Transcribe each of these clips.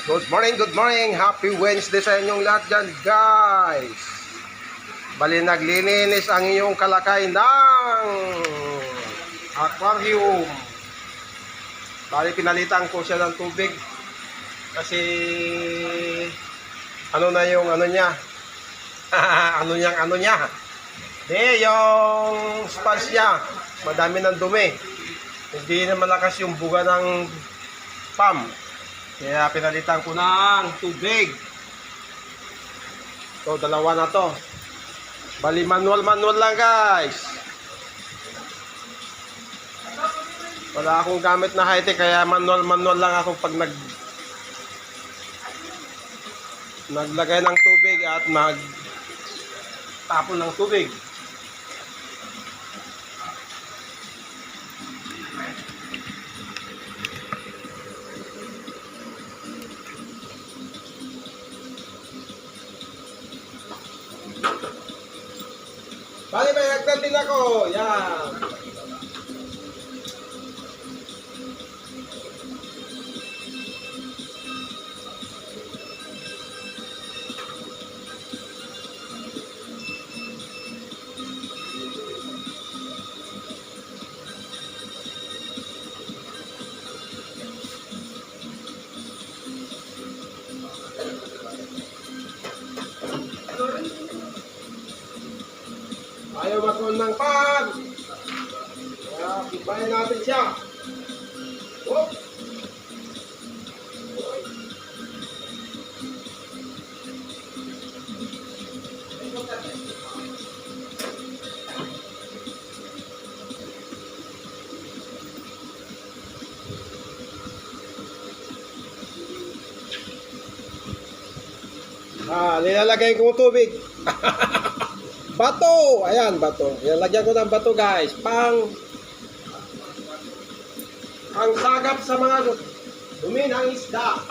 Good morning. Happy Wednesday sa inyong lahat dyan, guys. Bali, naglilinis ang inyong kalakay ng aquarium. Bali, pinalitan ko siya ng tubig. Kasi, ano na yung ano niya? ano niya? Yung sponge niya. Madami ng dumi. Hindi na malakas yung buga ng pump. Kaya pinalitan ko ng tubig. So, dalawa na to. Bali, manual lang, guys. Wala akong gamit na high-tech, kaya manual lang ako pag naglagay ng tubig at magtapon ng tubig. Bali, may hagdan din ako. Yan. Ayaw matun ng pan. Kaya, kibahin natin siya. Oh. Nilalagay ko tubig. Bato! Ayan, bato. Lagyan ko ng bato, guys. Pang sagap sa mga dumi ng isda.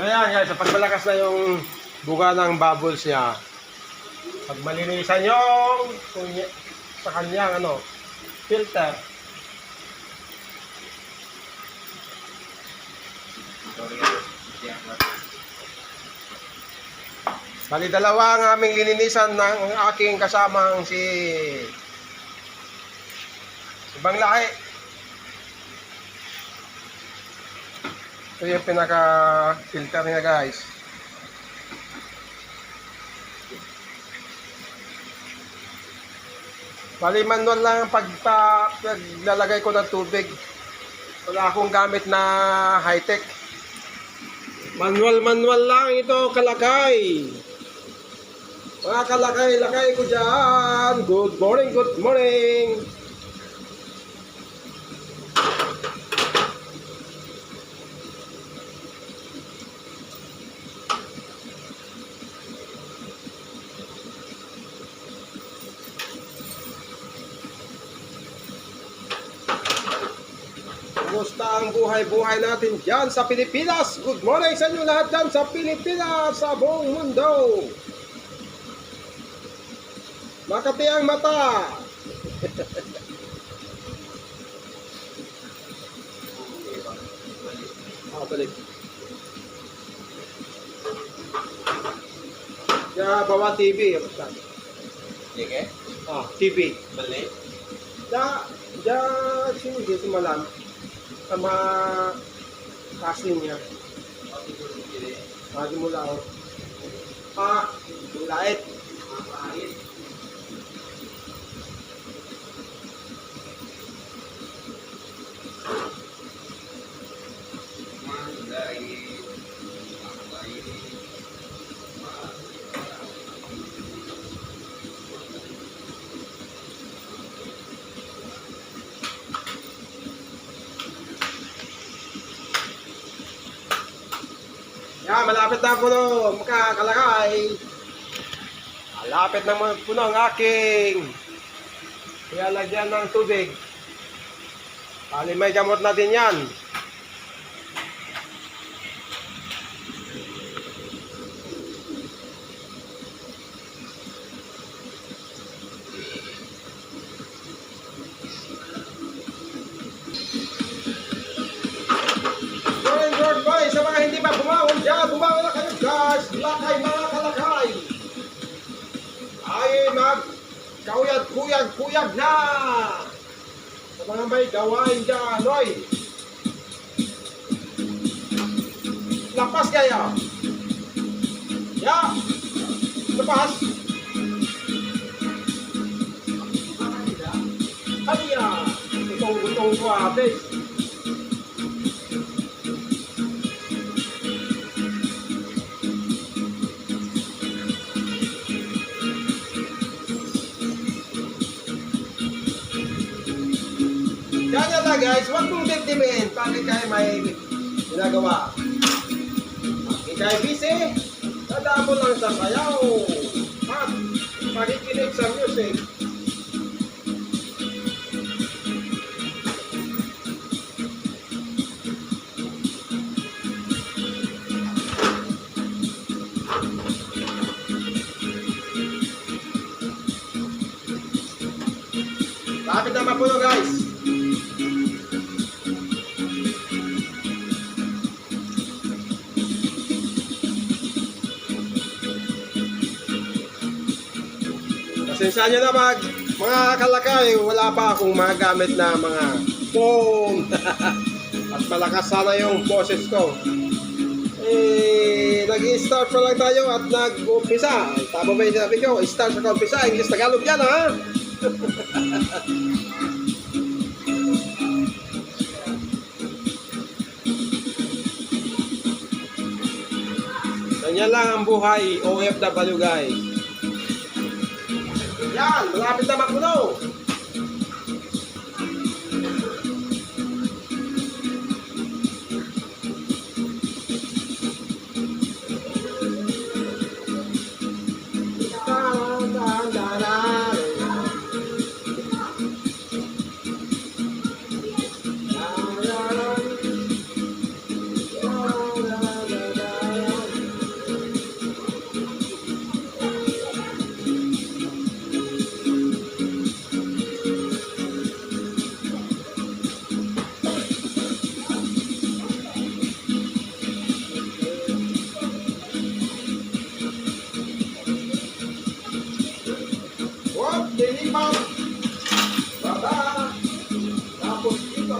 Ayan, guys, pag malakas na yung buga ng bubbles niya, pag malinisan yung sa kanyang filter, bali dalawa ang aming lininisan ng aking kasamang si ibang lahi. Ito yung pinaka-filter niya, guys. Bali, manual lang ang paglalagay ko ng tubig. Wala akong gamit na high-tech. Manual lang ito, kalakay. Mga kalakay ko dyan. Good morning. Kumusta ang buhay natin dyan sa Pilipinas? Good morning sa inyo lahat dyan sa Pilipinas, sa buong mundo. Makati ang mata. Balik. Ya, bawa TV. Sige? TV. Balik? Sini dito malam. Sama kasin niya. Lagi mula ako. Lait. Yan, malapit na ang puno, makakalakay. Malapit na puno ang aking ilalagyan ng tubig. Bali may gamot natin yan. George Boy, sa mga hindi pa bumangon dyan, bumangon na kayo guys. Lakay mga kalakay. Ay mag kuyag na. Sa mga may gawain dyan, Roy. Lapas kaya. Ya. Lapas. Kaya. Itong ko ate. Kaya na guys, huwag mong dibdibin pag ikay may ginagawa. Pag ikay busy, dadamo lang sa sayaw. At pakikinig sa music. Lapit na mapuno guys. Pasensya nyo na mga kalakay, wala pa akong magamit na mga phone. At malakas sana yung boses ko. Nag-i-start pa lang tayo at nag-umpisa. Tama ba yung sabi ko? Start sa umpisa. English Tagalog yan ha. Ganyan lang ang buhay OFW guys. Yan, malapit na mapuno. Lilipaw, baba, tapos ito.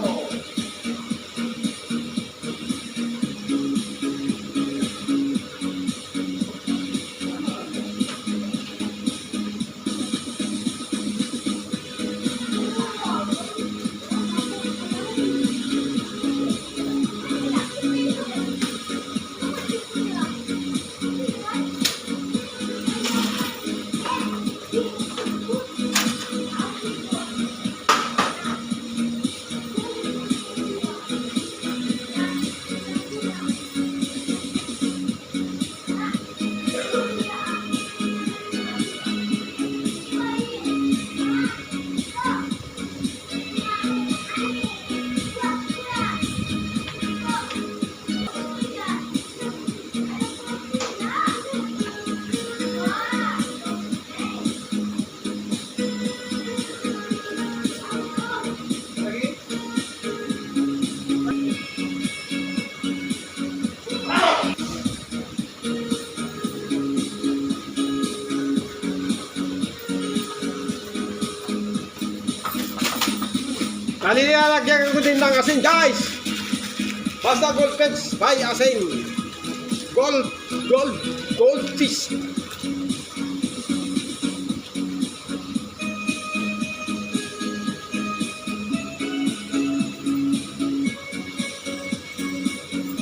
Nalilalagyan ko din ng asin guys. Basta Goldfish by asin. Goldfish.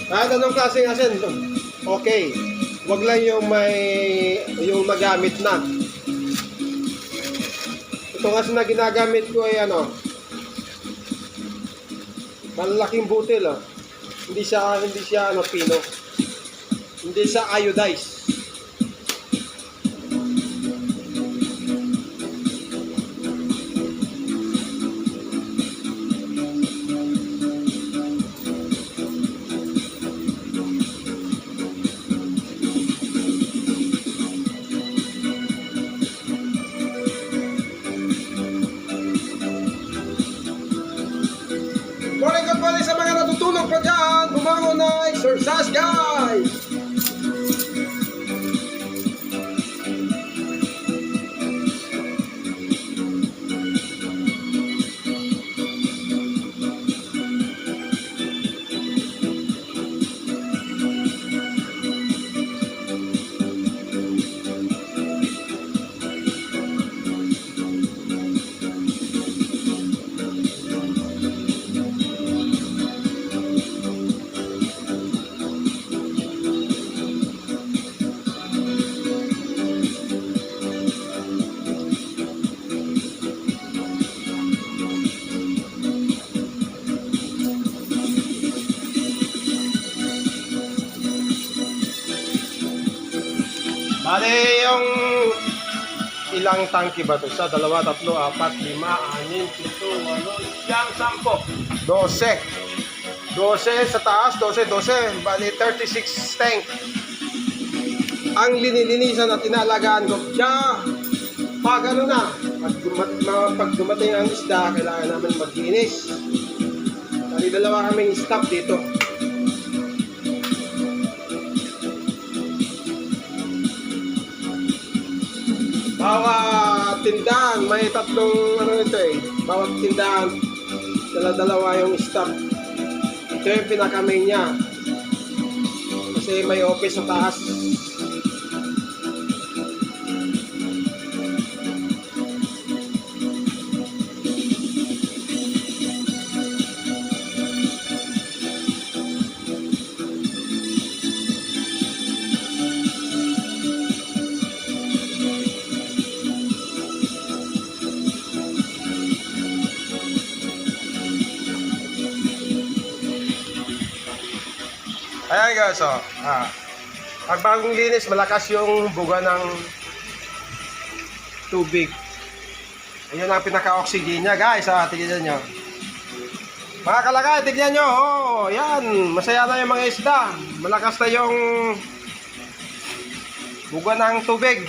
Kahit anong klaseng asin, okay. Wag lang yung nagamit na. Itong asin na ginagamit ko ay malaking butil, oh. Hindi siya pino. Hindi sa iodize. Morning, good morning sa mga natutulog pa dyan. Bumangon na exercise, guys. Bale, yung ilang tangki ba ito? Sa 2, 3, 4, 5, 6, 7, 8, 9, 10, 12. 12 sa taas, 12. Bale, 36 tank. Ang linilinisan at inalagaan ko. Kaya, pag ano na, pag dumating ang isda, kailangan namin maglinis. Bali, 2 kaming staff dito. Bawat tindahan, may 3 ano ito eh. Bawat tindahan, 2 yung staff. Ito yung pinaka-main niya. Kasi may office sa taas. Ayan guys, pag bagong linis, malakas yung buga ng tubig. Ayun ang pinaka-oxygen niya guys, tignan nyo. Mga kalakay, tignan nyo, yan, masaya na yung mga isda. Malakas na yung buga ng tubig.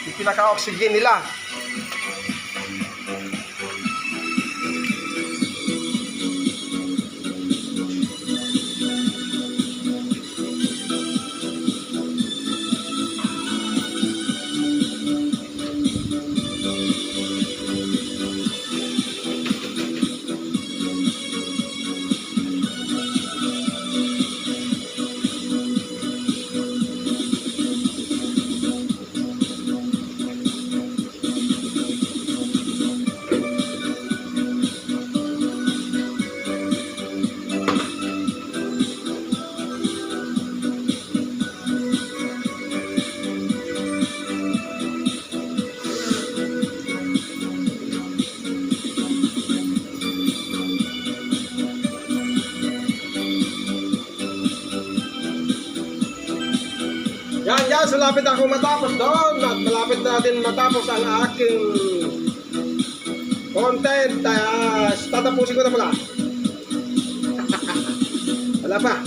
Yung pinaka-oxygen nila. Yan, malapit ako matapos doon at malapit na din matapos ang aking content. Tatapusin ko na pala. Wala pa.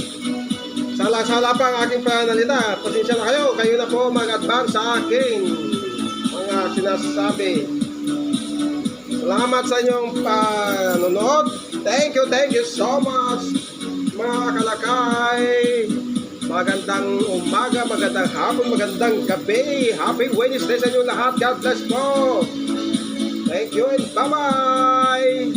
Sala pa ang aking panalita. Pasensya na kayo na po mag-advance sa aking mga sinasabi. Salamat sa inyong panonood. Thank you so much mga kalakay. Magandang umaga, magandang hapon, magandang gabi. Happy Wednesday sa inyo lahat. God bless po. Thank you and bye-bye.